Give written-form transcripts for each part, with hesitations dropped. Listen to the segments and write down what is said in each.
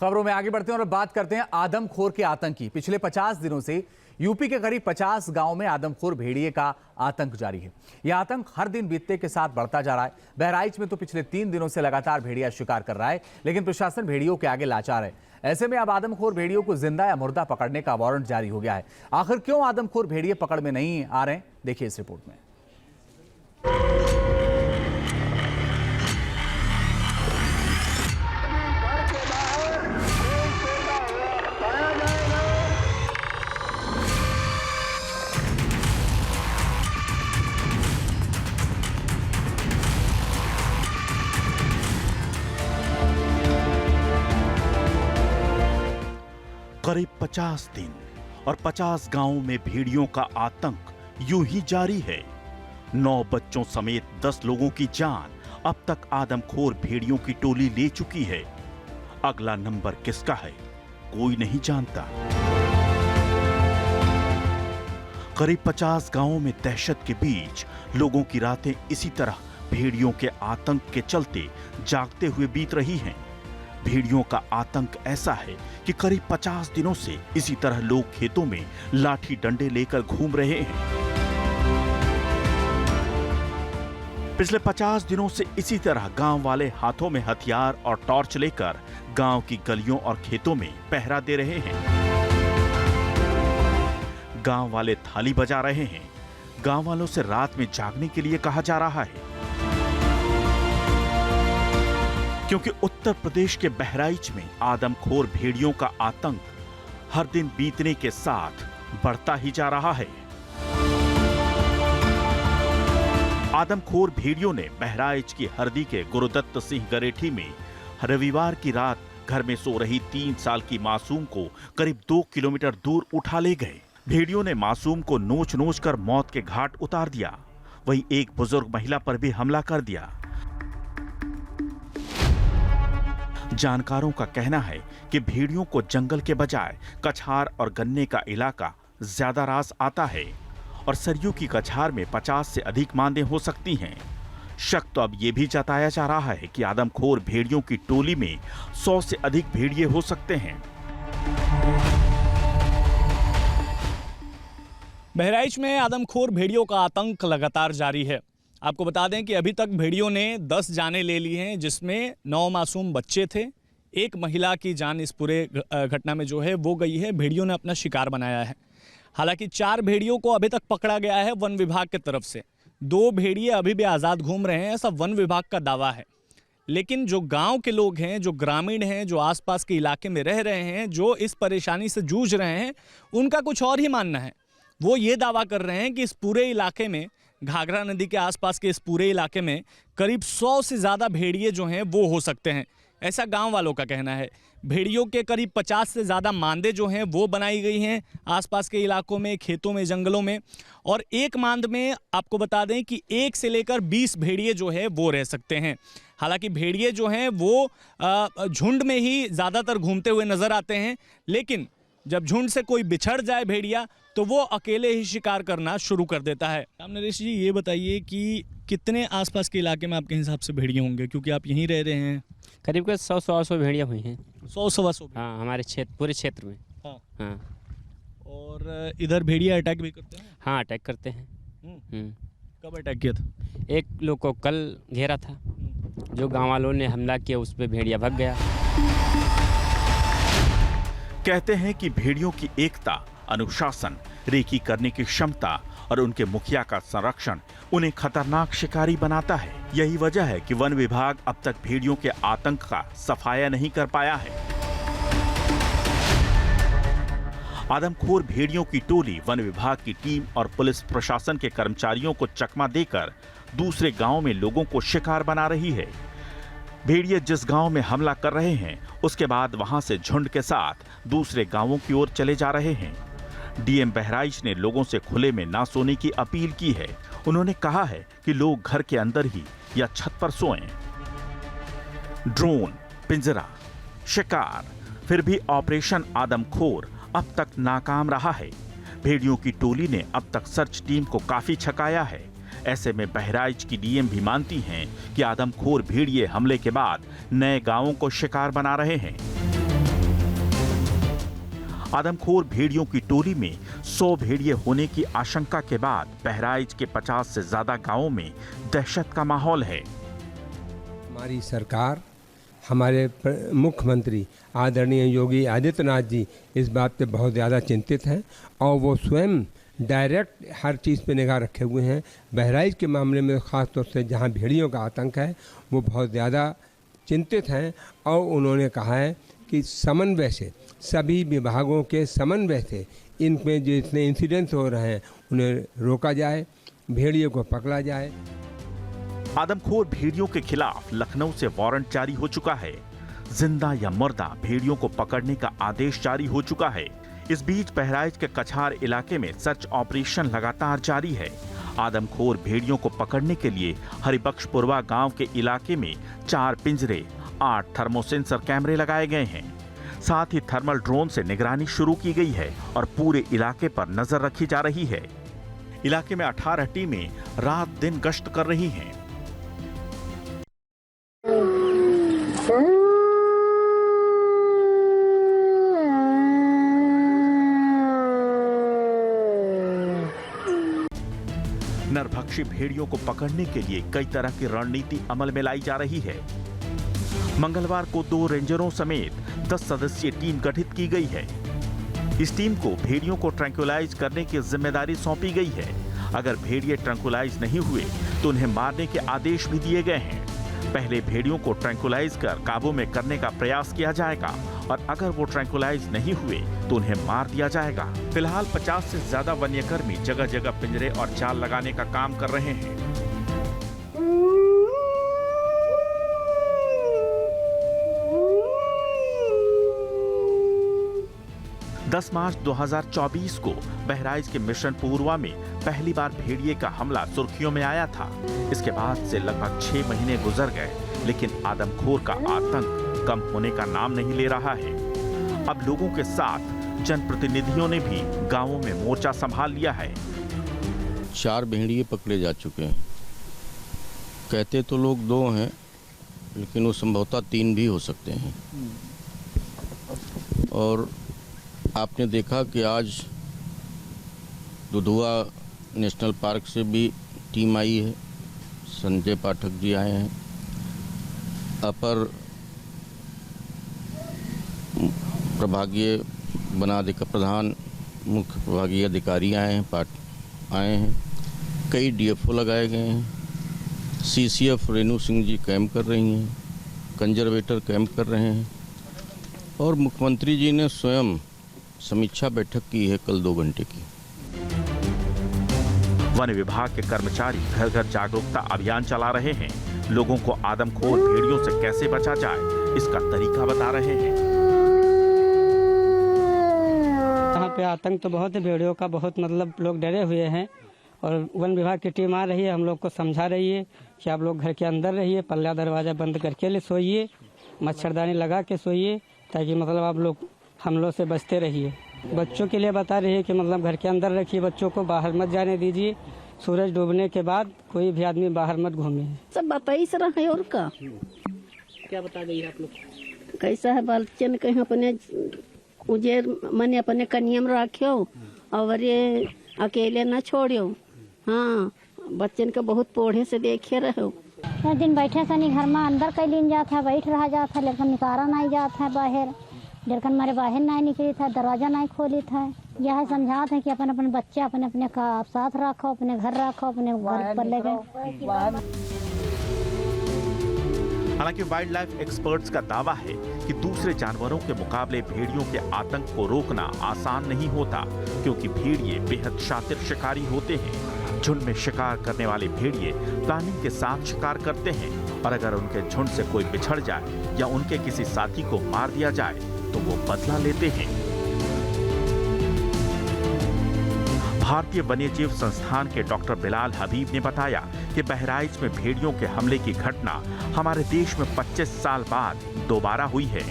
खबरों में आगे बढ़ते हैं और बात करते हैं आदमखोर के आतंक की। पिछले 50 दिनों से यूपी के करीब 50 गांव में आदमखोर भेड़िए का आतंक जारी है। यह आतंक हर दिन बीतने के साथ बढ़ता जा रहा है। बहराइच में तो पिछले 3 दिनों से लगातार भेड़िया शिकार कर रहा है, लेकिन प्रशासन भेड़ियों के आगे लाचार है। ऐसे में अब आदमखोर भेड़ियों को जिंदा या मुर्दा पकड़ने का वारंट जारी हो गया है। आखिर क्यों आदमखोर भेड़िए पकड़ में नहीं आ रहे, देखिए इस रिपोर्ट में। करीब 50 दिन और 50 गांवों में भेड़ियों का आतंक यूं ही जारी है। 9 बच्चों समेत 10 लोगों की जान अब तक आदमखोर भेड़ियों की टोली ले चुकी है। अगला नंबर किसका है, कोई नहीं जानता। करीब 50 गांवों में दहशत के बीच लोगों की रातें इसी तरह भेड़ियों के आतंक के चलते जागते हुए बीत रही हैं। भेड़ियों का आतंक ऐसा है कि करीब 50 दिनों से इसी तरह लोग खेतों में लाठी डंडे लेकर घूम रहे हैं। पिछले 50 दिनों से इसी तरह गांव वाले हाथों में हथियार और टॉर्च लेकर गांव की गलियों और खेतों में पहरा दे रहे हैं। गांव वाले थाली बजा रहे हैं। गांव वालों से रात में जागने के लिए कहा जा रहा है, क्योंकि उत्तर प्रदेश के बहराइच में आदमखोर भेड़ियों का आतंक हर दिन बीतने के साथ बढ़ता ही जा रहा है। आदमखोर भेड़ियों ने बहराइच की हरदी के गुरुदत्त सिंह गरेठी में रविवार की रात घर में सो रही 3 साल की मासूम को करीब 2 किलोमीटर दूर उठा ले गए। भेड़ियों ने मासूम को नोच नोच कर मौत के घाट उतार दिया। वहीं एक बुजुर्ग महिला पर भी हमला कर दिया। जानकारों का कहना है कि भेड़ियों को जंगल के बजाय कछार और गन्ने का इलाका ज्यादा रास आता है और सरयू की कछार में 50 से अधिक मांदें हो सकती हैं। शक तो अब यह भी जताया जा रहा है कि आदमखोर भेड़ियों की टोली में 100 से अधिक भेड़िए हो सकते हैं। बहराइच में आदमखोर भेड़ियों का आतंक लगातार जारी है। आपको बता दें कि अभी तक भेड़ियों ने 10 जानें ले ली हैं, जिसमें 9 मासूम बच्चे थे। एक महिला की जान इस पूरे घटना में जो है वो गई है। भेड़ियों ने अपना शिकार बनाया है। हालांकि 4 भेड़ियों को अभी तक पकड़ा गया है वन विभाग की तरफ से। 2 भेड़िए अभी भी आज़ाद घूम रहे हैं, ऐसा वन विभाग का दावा है। लेकिन जो गांव के लोग हैं, जो ग्रामीण हैं, जो आसपास के इलाके में रह रहे हैं, जो इस परेशानी से जूझ रहे हैं, उनका कुछ और ही मानना है। वो ये दावा कर रहे हैं कि इस पूरे इलाके में, घाघरा नदी के आसपास के इस पूरे इलाके में करीब 100 से ज़्यादा भेड़िए जो हैं वो हो सकते हैं, ऐसा गांव वालों का कहना है। भेड़ियों के करीब 50 से ज़्यादा मांदे जो हैं वो बनाई गई हैं आसपास के इलाकों में, खेतों में, जंगलों में। और एक मांद में आपको बता दें कि 1 से लेकर 20 भेड़िए जो है वो रह सकते हैं। हालांकि भेड़िए जो हैं वो झुंड में ही ज़्यादातर घूमते हुए नज़र आते हैं, लेकिन जब झुंड से कोई बिछड़ जाए भेड़िया तो वो अकेले ही शिकार करना शुरू कर देता है। राम नरेश जी, ये बताइए कि कितने आसपास के इलाके में आपके हिसाब से भेड़िए होंगे, क्योंकि आप यहीं रह रहे हैं? करीब 100 भेड़िया हुई हैं। 100 हाँ, हमारे क्षेत्र, पूरे क्षेत्र में। हाँ हाँ। और इधर भेड़िया अटैक भी करते हैं? हाँ, अटैक करते हैं। कब अटैक किया था? एक लोग को कल घेरा था। जो गांव वालों ने हमला किया उस पर भेड़िया भाग गया। कहते हैं कि भेड़ियों की एकता, अनुशासन, रेकी करने की क्षमता और उनके मुखिया का संरक्षण उन्हें खतरनाक शिकारी बनाता है। यही वजह है कि वन विभाग अब तक भेड़ियों के आतंक का सफाया नहीं कर पाया है। आदमखोर भेड़ियों की टोली वन विभाग की टीम और पुलिस प्रशासन के कर्मचारियों को चकमा देकर दूसरे गांव में लोगों को शिकार बना रही है। भेड़िए जिस गांव में हमला कर रहे हैं, उसके बाद वहां से झुंड के साथ दूसरे गांवों की ओर चले जा रहे हैं। डीएम बहराइच ने लोगों से खुले में ना सोने की अपील की है। उन्होंने कहा है कि लोग घर के अंदर ही या छत पर सोएं। ड्रोन, पिंजरा, शिकार, फिर भी ऑपरेशन आदमखोर अब तक नाकाम रहा है। भेड़ियों की टोली ने अब तक सर्च टीम को काफी छकाया है। ऐसे में बहराइच की डीएम भी मानती हैं कि आदमखोर भेड़िए हमले के बाद नए गांवों को शिकार बना रहे हैं। आदमखोर भेड़ियों की टोली में 100 भेड़िए होने की आशंका के बाद बहराइच के 50 से ज्यादा गांवों में दहशत का माहौल है। हमारी सरकार, हमारे मुख्यमंत्री आदरणीय योगी आदित्यनाथ जी इस बात पे बहुत ज़्यादा चिंतित हैं और वो स्वयं डायरेक्ट हर चीज़ पे निगाह रखे हुए हैं। बहराइच के मामले में ख़ास तौर से जहाँ भेड़ियों का आतंक है वो बहुत ज़्यादा चिंतित हैं और उन्होंने कहा है कि समन्वय से, सभी विभागों के समन्वय से इनमें जितने इंसिडेंट्स हो रहे हैं उन्हें रोका जाए, भेड़ियों को पकड़ा जाए। आदमखोर भेड़ियों के खिलाफ लखनऊ से वारंट जारी हो चुका है। जिंदा या मुर्दा भेड़ियों को पकड़ने का आदेश जारी हो चुका है। इस बीच बहराइच के कछार इलाके में सर्च ऑपरेशन लगातार जारी है। आदमखोर भेड़ियों को पकड़ने के लिए हरिबख्शपुरवा गांव के इलाके में 4 पिंजरे, 8 थर्मोसेंसर कैमरे लगाए गए हैं। साथ ही थर्मल ड्रोन से निगरानी शुरू की गई है और पूरे इलाके पर नजर रखी जा रही है। इलाके में 18 टीमें रात दिन गश्त कर रही हैं। नरभक्षी भेड़ियों को पकड़ने के लिए कई तरह की रणनीति अमल में लाई जा रही है। मंगलवार को 2 रेंजरों समेत 10 सदस्यीय टीम गठित की गई है। इस टीम को भेड़ियों को ट्रैंक्विलाइज करने की जिम्मेदारी सौंपी गई है। अगर भेड़िए ट्रैंक्विलाइज नहीं हुए तो उन्हें मारने के आदेश भी दिए गए हैं। पहले भेड़ियों को ट्रैंक्विलाइज कर काबू में करने का प्रयास किया जाएगा और अगर वो ट्रैंक्विलाइज नहीं हुए तो उन्हें मार दिया जाएगा। फिलहाल 50 से ज्यादा वन्यकर्मी जगह जगह पिंजरे और जाल लगाने का काम कर रहे हैं। दस मार्च 2024 को बहराइच के मिशन पूर्वा में पहली बार भेड़िए का हमला सुर्खियों में आया था। इसके बाद से लगभग 6 महीने गुजर गए, लेकिन आदमखोर का आतंक कम होने का नाम नहीं ले रहा है। अब लोगों के साथ जनप्रतिनिधियों ने भी गांवों में मोर्चा संभाल लिया है। 4 भेड़िए पकड़े जा चुके हैं। कहते तो लोग 2 हैं, लेकिन वो संभवतः 3 भी हो सकते हैं। और आपने देखा कि आज दुधुआ नेशनल पार्क से भी टीम आई है। संजय पाठक जी आए हैं। अपर प्रभागीय प्रधान मुख्य प्रभागीय अधिकारी आए हैं। कई डीएफओ लगाए गए हैं। सीसीएफ रेणु सिंह जी कैंप कर रही हैं। कंजर्वेटर कैंप कर रहे हैं। और मुख्यमंत्री जी ने स्वयं समीक्षा बैठक की है कल 2 घंटे की। वन विभाग के कर्मचारी घर घर जागरूकता अभियान चला रहे हैं। लोगों को आदमखोर भेड़ियों से कैसे बचा जाए इसका तरीका बता रहे हैं। यहाँ पे आतंक तो बहुत है भेड़ियों का, बहुत मतलब लोग डरे हुए हैं और वन विभाग की टीम आ रही है, हम लोग को समझा रही है कि आप लोग घर के अंदर रहिए, पल्ला दरवाजा बंद करके सोइए, मच्छरदानी लगा के सोइए, ताकि मतलब आप लोग हमलों से बचते रहिए। बच्चों के लिए बता रही है कि मतलब घर के अंदर रखिए, बच्चों को बाहर मत जाने दीजिए। सूरज डूबने के बाद कोई भी आदमी बाहर मत घूमे। सब बताइए सर है और का क्या बता गई आप लोग? कैसा है बच्चन कहीं अपने उजेर मन अपने कनियम रखियो और ये अकेले न छोड़ियो। हाँ, बच्चन के बहुत पोढ़े से देखे रहो। दिन बैठे सनी घर में अंदर कैलिन जाता है, बैठ रहा जाता है, लेकिन निकारा नहीं जाता है बाहर। लेकिन हमारे बाहर नहीं निकली था, दरवाजा नहीं खोली था। यह समझाते हैं कि अपन अपने बच्चे अपने अपने का साथ रखो, अपने घर रखो, अपने घर पर ले गए। हालांकि वाइल्ड लाइफ एक्सपर्ट्स का दावा है कि दूसरे जानवरों के मुकाबले भेड़ियों के आतंक को रोकना आसान नहीं होता, क्योंकि भेड़िए बेहद शातिर शिकारी होते हैं। झुंड में शिकार करने वाले भेड़िए प्लानिंग के साथ शिकार करते हैं और अगर उनके झुंड से कोई बिछड़ जाए या उनके किसी साथी को मार दिया जाए तो वो बदला लेते हैं। भारतीय वन्यजीव संस्थान के डॉक्टर बिलाल हबीब ने बताया कि बहराइच में भेड़ियों के हमले की घटना हमारे देश में 25 साल बाद दोबारा हुई है।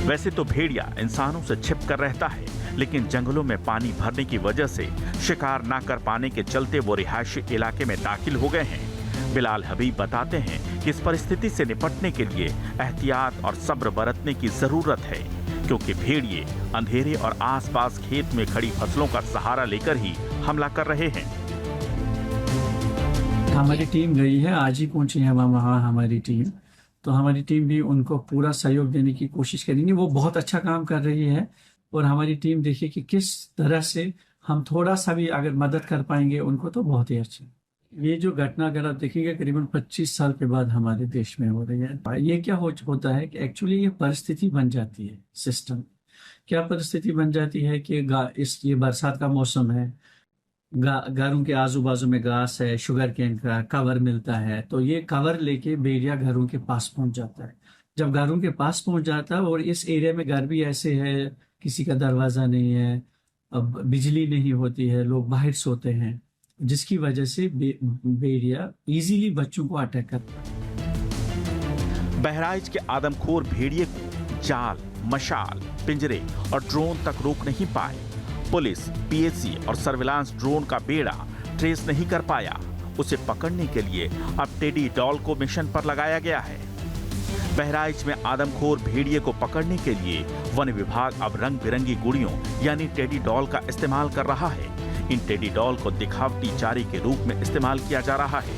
वैसे तो भेड़िया इंसानों से छिप कर रहता है, लेकिन जंगलों में पानी भरने की वजह से शिकार न कर पाने के चलते वो रिहायशी इलाके में दाखिल हो गए हैं। बिलाल हबीब बताते हैं कि इस परिस्थिति से निपटने के लिए एहतियात और सब्र बरतने की जरूरत है। क्योंकि भेड़िए अंधेरे और आसपास खेत में खड़ी फसलों का सहारा लेकर ही हमला कर रहे हैं। हमारी टीम गई है, आज ही पहुंची है वहाँ हमारी टीम, तो हमारी टीम भी उनको पूरा सहयोग देने की कोशिश करेंगे। वो बहुत अच्छा काम कर रही है और हमारी टीम देखिए कि किस तरह से हम थोड़ा सा भी अगर मदद कर पाएंगे उनको तो बहुत ही अच्छा। ये जो घटना अगर आप देखेंगे करीबन 25 साल के बाद हमारे देश में हो रही है। ये क्या होता है कि एक्चुअली ये परिस्थिति बन जाती है, सिस्टम क्या परिस्थिति बन जाती है कि ये बरसात का मौसम है, घरों के आजू बाजू में घास है, शुगर केन का कवर मिलता है, तो ये कवर लेके भेड़िया घरों के पास पहुंच जाता है। जब घरों के पास पहुंच जाता है और इस एरिया में घर भी ऐसे है, किसी का दरवाजा नहीं है, अब बिजली नहीं होती है, लोग बाहर सोते हैं, जिसकी वजह से भेड़िया इजीली बच्चों को अटैक करता है। बहराइच के आदमखोर भेड़िए को जाल, मशाल, पिंजरे और ड्रोन तक रोक नहीं पाए। पुलिस, पीएसी और सर्विलांस ड्रोन का बेड़ा ट्रेस नहीं कर पाया। उसे पकड़ने के लिए अब टेडी डॉल को मिशन पर लगाया गया है। बहराइच में आदमखोर भेड़िए को पकड़ने के लिए वन विभाग अब रंग बिरंगी गुड़ियों यानी टेडी डॉल का इस्तेमाल कर रहा है। इन टेडी डॉल को दिखावटी चारे के रूप में इस्तेमाल किया जा रहा है।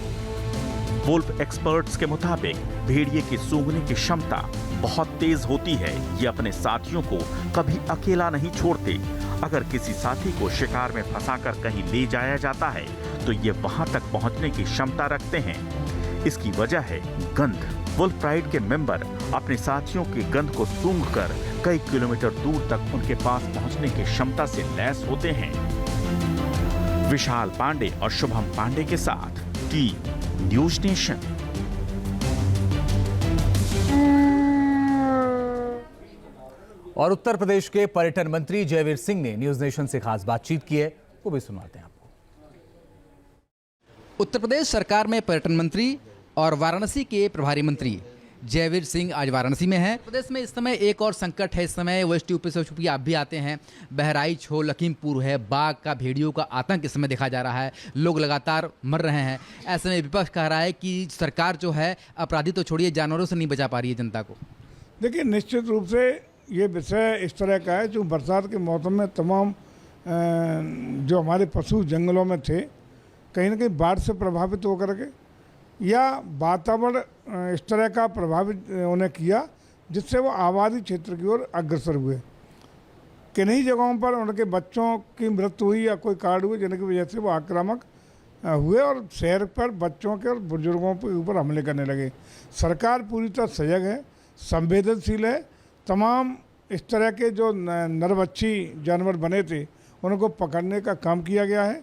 वुल्फ एक्सपर्ट्स के मुताबिक भेड़िए की सूंघने की क्षमता बहुत तेज होती है। ये अपने साथियों को कभी अकेला नहीं छोड़ते। अगर किसी साथी को शिकार में फंसाकर कहीं ले जाया जाता है तो ये वहां तक पहुंचने की क्षमता रखते हैं। इसकी वजह है गंध। वुल्फ प्राइड के मेंबर अपने साथियों की गंध को सूंघकर कई किलोमीटर दूर तक उनके पास पहुंचने की क्षमता से लैस होते हैं। विशाल पांडे और शुभम पांडे के साथ की न्यूज नेशन। और उत्तर प्रदेश के पर्यटन मंत्री जयवीर सिंह ने न्यूज नेशन से खास बातचीत की है, वो भी सुनाते हैं आपको। उत्तर प्रदेश सरकार में पर्यटन मंत्री और वाराणसी के प्रभारी मंत्री जयवीर सिंह आज वाराणसी में हैं। प्रदेश में इस समय एक और संकट है। इस समय वेस्ट यूपी से चूंकि आप भी आते हैं, बहराइच हो, लखीमपुर है, बाघ का, भेड़ियों का आतंक इस समय देखा जा रहा है। लोग लगातार मर रहे हैं। ऐसे में विपक्ष कह रहा है कि सरकार जो है अपराधी तो छोड़िए, जानवरों से नहीं बचा पा रही है जनता को। देखिए, निश्चित रूप से ये विषय इस तरह का है, जो बरसात के मौसम में तमाम जो हमारे पशु जंगलों में थे, कहीं ना कहीं बाढ़ से प्रभावित होकर के या वातावरण इस तरह का प्रभावित उन्हें किया, जिससे वो आबादी क्षेत्र की ओर अग्रसर हुए। किन्हीं जगहों पर उनके बच्चों की मृत्यु हुई या कोई कांड हुए, जिनकी वजह से वो आक्रामक हुए और शहर पर बच्चों के और बुजुर्गों के ऊपर हमले करने लगे। सरकार पूरी तरह सजग है, संवेदनशील है। तमाम इस तरह के जो नरभक्षी जानवर बने थे उनको पकड़ने का काम किया गया है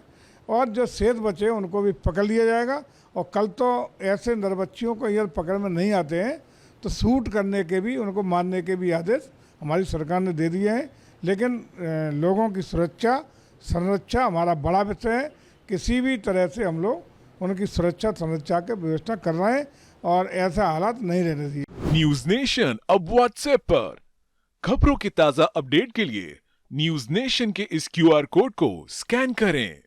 और जो शेष बचे उनको भी पकड़ लिया जाएगा। और कल तो ऐसे नरभक्षियों को यदि पकड़ में नहीं आते हैं तो शूट करने के भी, उनको मारने के भी आदेश हमारी सरकार ने दे दिए हैं। लेकिन लोगों की सुरक्षा, संरक्षा हमारा बड़ा विषय है। किसी भी तरह से हम लोग उनकी सुरक्षा संरक्षा की व्यवस्था कर रहे हैं और ऐसा हालात नहीं रहने दिए। न्यूज नेशन अब व्हाट्सएप पर खबरों की ताजा अपडेट के लिए न्यूज नेशन के इस QR कोड को स्कैन करें।